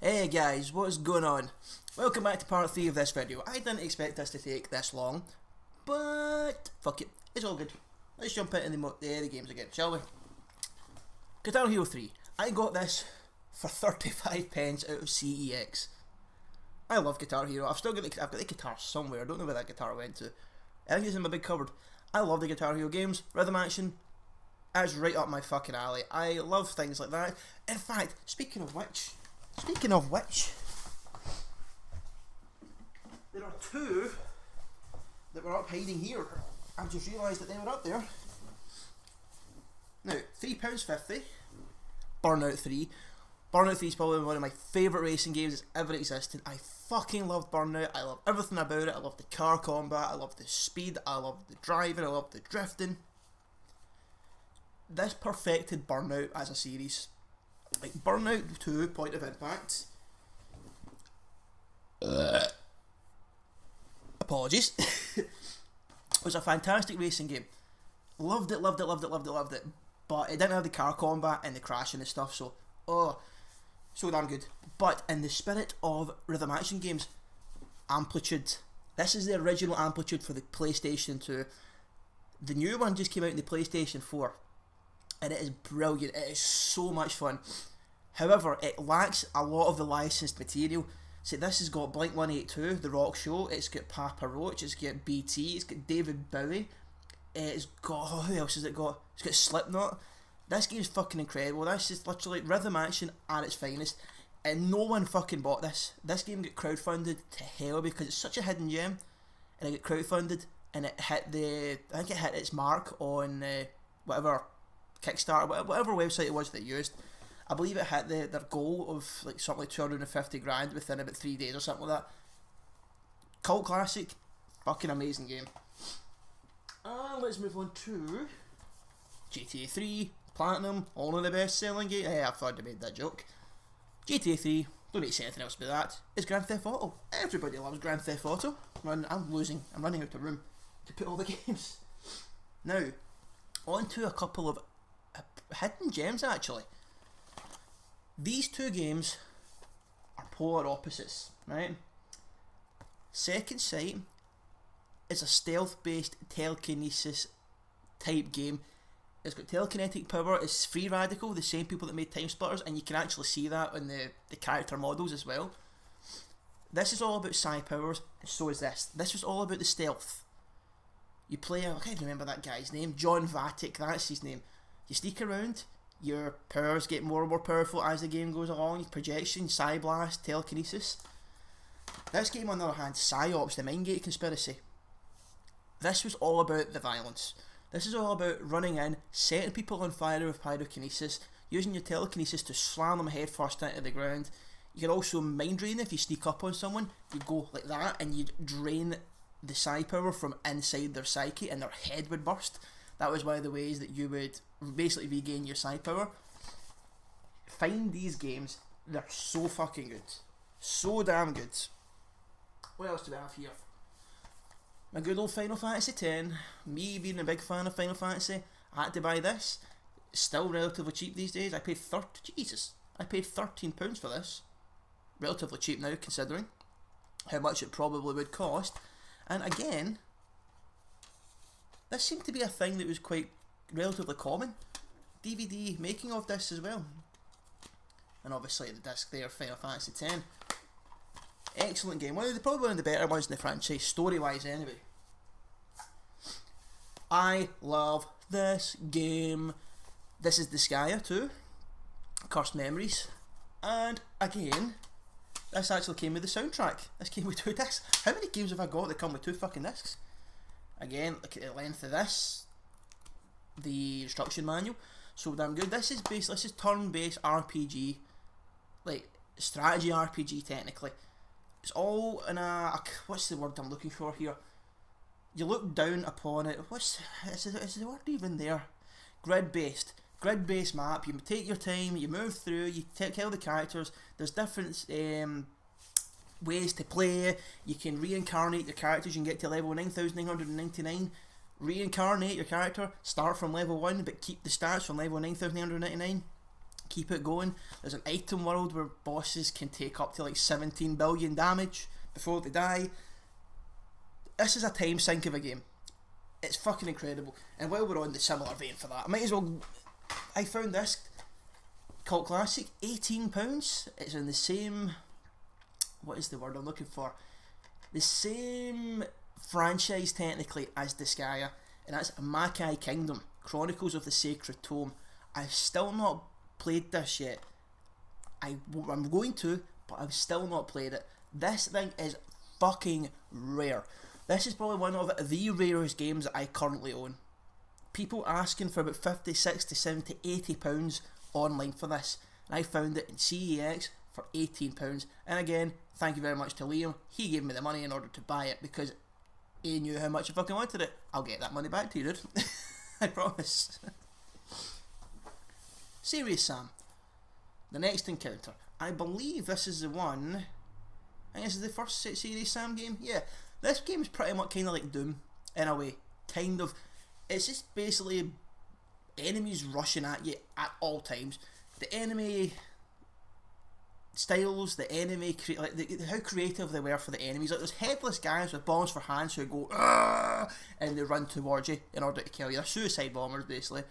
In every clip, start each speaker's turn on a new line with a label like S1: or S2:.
S1: Hey guys, what is going on? Welcome back to part 3 of this video. I didn't expect this to take this long, but fuck it, it's all good. Let's jump into the games again, shall we? Guitar Hero 3. I got this for 35 pence out of CEX. I love Guitar Hero. I've got the guitar somewhere. I don't know where that guitar went to. I think it's in my big cupboard. I love the Guitar Hero games. Rhythm action is right up my fucking alley. I love things like that. In fact, speaking of which, there are two that were up hiding here. I've just realised that they were up there. Now, £3.50. Burnout 3. Burnout 3 is probably one of my favourite racing games that's ever existed. I fucking loved Burnout. I love everything about it. I love the car combat. I love the speed. I love the driving. I love the drifting. This perfected Burnout as a series. Like Burnout 2, Point of Impact. Apologies. Was a fantastic racing game. Loved it. But it didn't have the car combat and the crashing and stuff, so so damn good. But in the spirit of rhythm action games, Amplitude. This is the original Amplitude for the PlayStation 2. The new one just came out in the PlayStation 4. And it is brilliant. It is so much fun. However, it lacks a lot of the licensed material. So this has got Blink 182, The Rock Show, it's got Papa Roach, it's got BT, it's got David Bowie, it's got, who else has it got? It's got Slipknot. This game's fucking incredible. This is literally rhythm action at its finest. And no one fucking bought this. This game got crowdfunded to hell because it's such a hidden gem. And it got crowdfunded and it hit I think it hit its mark on whatever Kickstarter, whatever website it was they used. I believe it hit their goal of like something like 250 grand within about 3 days or something like that. Cult classic, fucking amazing game. Let's move on to GTA 3, Platinum, all of the best selling game. I thought I made that joke. GTA 3, don't need to say anything else about that. It's Grand Theft Auto. Everybody loves Grand Theft Auto. I'm running out of room to put all the games. Now, on to a couple of hidden gems actually. These two games are polar opposites, right? Second Sight is a stealth-based telekinesis type game. It's got Telekinetic Power, it's Free Radical, the same people that made Time Splitters, and you can actually see that in the character models as well. This is all about psi powers, and so is this. This is all about the stealth. You play, I can't remember that guy's name, John Vatic, that's his name. You sneak around, your powers get more and more powerful as the game goes along, projection, psi blast, telekinesis. This game on the other hand, Psyops, the Mindgate Conspiracy. This was all about the violence. This is all about running in, setting people on fire with pyrokinesis, using your telekinesis to slam them head first into the ground. You can also mind drain if you sneak up on someone. You go like that and you drain the psi power from inside their psyche and their head would burst. That was one of the ways that you would basically regain your psi power. Find these games, they're so fucking good. So damn good. What else do we have here? My good old Final Fantasy X. Me being a big fan of Final Fantasy, I had to buy this. It's still relatively cheap these days. I paid £13 for this. Relatively cheap now considering how much it probably would cost. And again, this seemed to be a thing that was quite relatively common. DVD making of this as well. And obviously the disc there, Final Fantasy X. Excellent game. Probably one of the better ones in the franchise, story-wise anyway. I love this game. This is Disgaea 2. Cursed Memories. And again, this actually came with the soundtrack. This came with 2 discs. How many games have I got that come with 2 fucking discs? Again, look at the length of this. The instruction manual. So damn good. This is turn-based RPG. Like, strategy RPG technically. It's all in what's the word I'm looking for here? You look down upon it. Is the word even there? Grid-based map. You take your time, you move through, you kill the characters. There's different ways to play. You can reincarnate your characters. You can get to level 9999. Reincarnate your character. Start from level 1, but keep the stats from level 9999. keep it going. There's an item world where bosses can take up to like 17 billion damage before they die. This is a time sink of a game. It's fucking incredible. And while we're on the similar vein for that, I might as well... I found this cult classic, £18. It's in the same... What is the word I'm looking for? The same franchise technically as Disgaea, and that's Makai Kingdom, Chronicles of the Sacred Tome. I've still not played this yet. I'm going to, but I've still not played it. This thing is fucking rare. This is probably one of the rarest games that I currently own. People asking for about 50, 60, 70, 80 pounds online for this, and I found it in CEX for £18. And again, thank you very much to Liam. He gave me the money in order to buy it because he knew how much I fucking wanted it. I'll get that money back to you, dude. I promise. Serious Sam. The next encounter. I believe this is the one... I think this is the first Serious Sam game. Yeah. This game is pretty much kind of like Doom, in a way. Kind of. It's just basically enemies rushing at you at all times. The enemy styles, the enemy, how creative they were for the enemies. Like there's headless guys with bombs for hands who go, "Argh!" and they run towards you in order to kill you. They're suicide bombers, basically.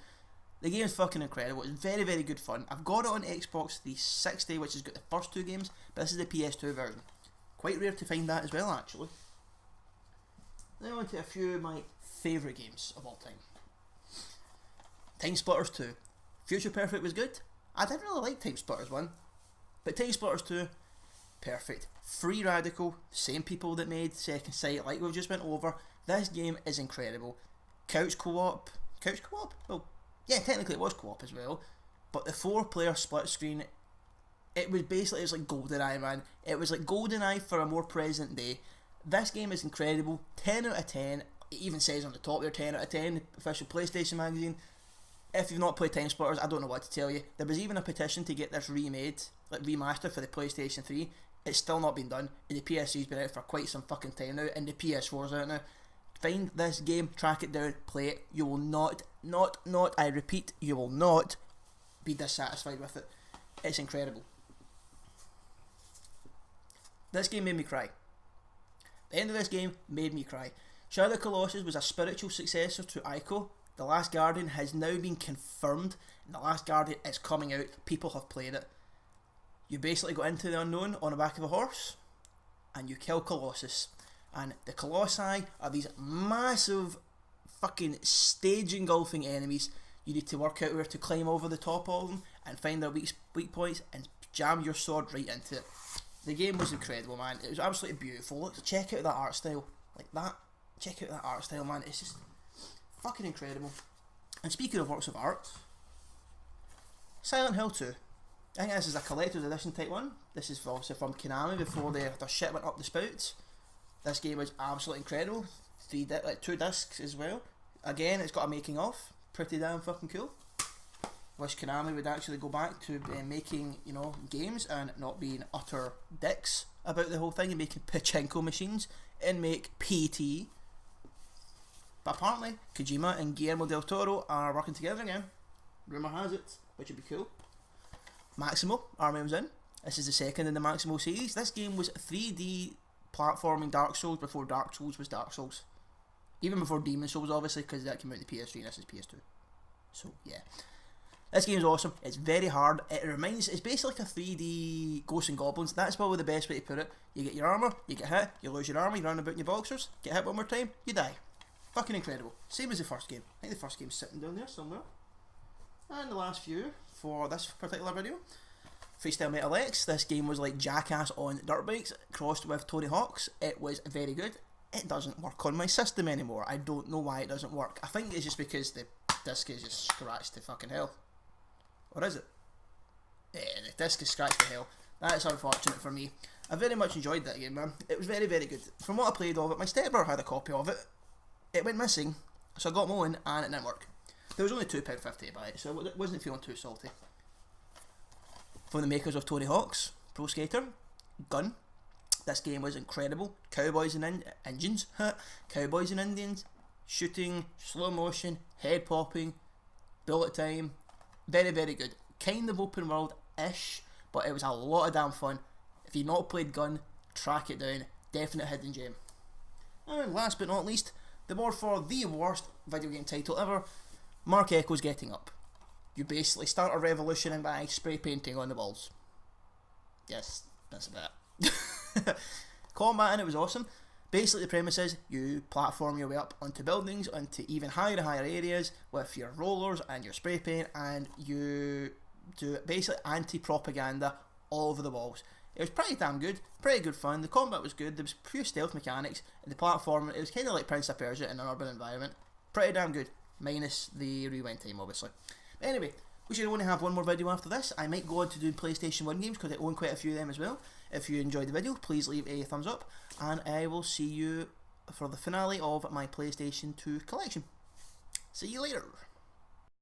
S1: The game is fucking incredible. It's very, very good fun. I've got it on Xbox 360, which has got the first two games, but this is the PS2 version. Quite rare to find that as well, actually. Then on to a few of my favourite games of all time. Time Splitters 2. Future Perfect was good. I didn't really like Time Splitters 1, but Time Splitters 2, perfect. Free Radical, same people that made Second Sight, like we've just went over. This game is incredible. Couch co-op. Couch co-op? Well, yeah, technically it was co-op as well, but the 4-player split screen, it was like GoldenEye, man. It was like GoldenEye for a more present day. This game is incredible. 10 out of 10. It even says on the top there 10 out of 10, official PlayStation magazine. If you've not played Time Splitters, I don't know what to tell you. There was even a petition to get this remade, like remastered for the PlayStation 3. It's still not been done, and the PS3's been out for quite some fucking time now, and the PS4's out now. Find this game, track it down, play it. You will not, I repeat, you will not be dissatisfied with it. It's incredible. This game made me cry. The end of this game made me cry. Shadow of the Colossus was a spiritual successor to Ico. The Last Guardian has now been confirmed, and The Last Guardian is coming out. People have played it. You basically go into the unknown on the back of a horse, and you kill Colossus. And the Colossi are these massive fucking stage engulfing enemies. You need to work out where to climb over the top of them and find their weak points and jam your sword right into it. The game was incredible, man. It was absolutely beautiful. Look, check out that art style. Like that. Check out that art style, man. It's just fucking incredible. And speaking of works of art, Silent Hill 2. I think this is a collector's edition type one. This is obviously from Konami before their shit went up the spouts. This game was absolutely incredible. 2 discs as well. Again, it's got a making of. Pretty damn fucking cool. Wish Konami would actually go back to making, games and not being utter dicks about the whole thing and making pachinko machines and make PT. But apparently, Kojima and Guillermo del Toro are working together again. Rumour has it, which would be cool. Maximo, RMM's in. This is the second in the Maximo series. This game was 3D platforming Dark Souls before Dark Souls was Dark Souls. Even before Demon Souls, obviously, because that came out in the PS3 and this is PS2. So, yeah. This game is awesome. It's very hard. It's basically like a 3D Ghosts and Goblins. That's probably the best way to put it. You get your armour, you get hit, you lose your armour, you run about in your boxers, get hit one more time, you die. Fucking incredible. Same as the first game. I think the first game's sitting down there somewhere. And the last few for this particular video. Freestyle Metal X. This game was like Jackass on dirt bikes crossed with Tony Hawk's. It was very good. It doesn't work on my system anymore. I don't know why it doesn't work. I think it's just because the disc is just scratched to fucking hell. Or is it? Yeah, the disc is scratched to hell. That's unfortunate for me. I very much enjoyed that game, man. It was very, very good. From what I played of it, my stepbrother had a copy of it. It went missing, so I got mine and it didn't work. There was only £2.50 to buy it, so it wasn't feeling too salty. From the makers of Tony Hawk's Pro Skater, Gun. This game was incredible. Cowboys and Indians, Cowboys and Indians, shooting, slow motion, head popping, bullet time. Very, very good. kind of open world-ish, but it was a lot of damn fun. If you've not played Gun, track it down. Definite hidden gem. And last but not least, the award for the worst video game title ever, Mark Echo's Getting Up. You basically start a revolution by spray painting on the walls. Yes, that's about it. Combat in it was awesome. Basically the premise is you platform your way up onto buildings, onto even higher and higher areas with your rollers and your spray paint, and you do basically anti-propaganda all over the walls. It was pretty damn good, pretty good fun. The combat was good, there was pure stealth mechanics, and the platform, it was kind of like Prince of Persia in an urban environment. Pretty damn good, minus the rewind time obviously. But anyway, we should only have one more video after this. I might go on to doing PlayStation 1 games because I own quite a few of them as well. If you enjoyed the video, please leave a thumbs up, and I will see you for the finale of my PlayStation 2 collection. See you later.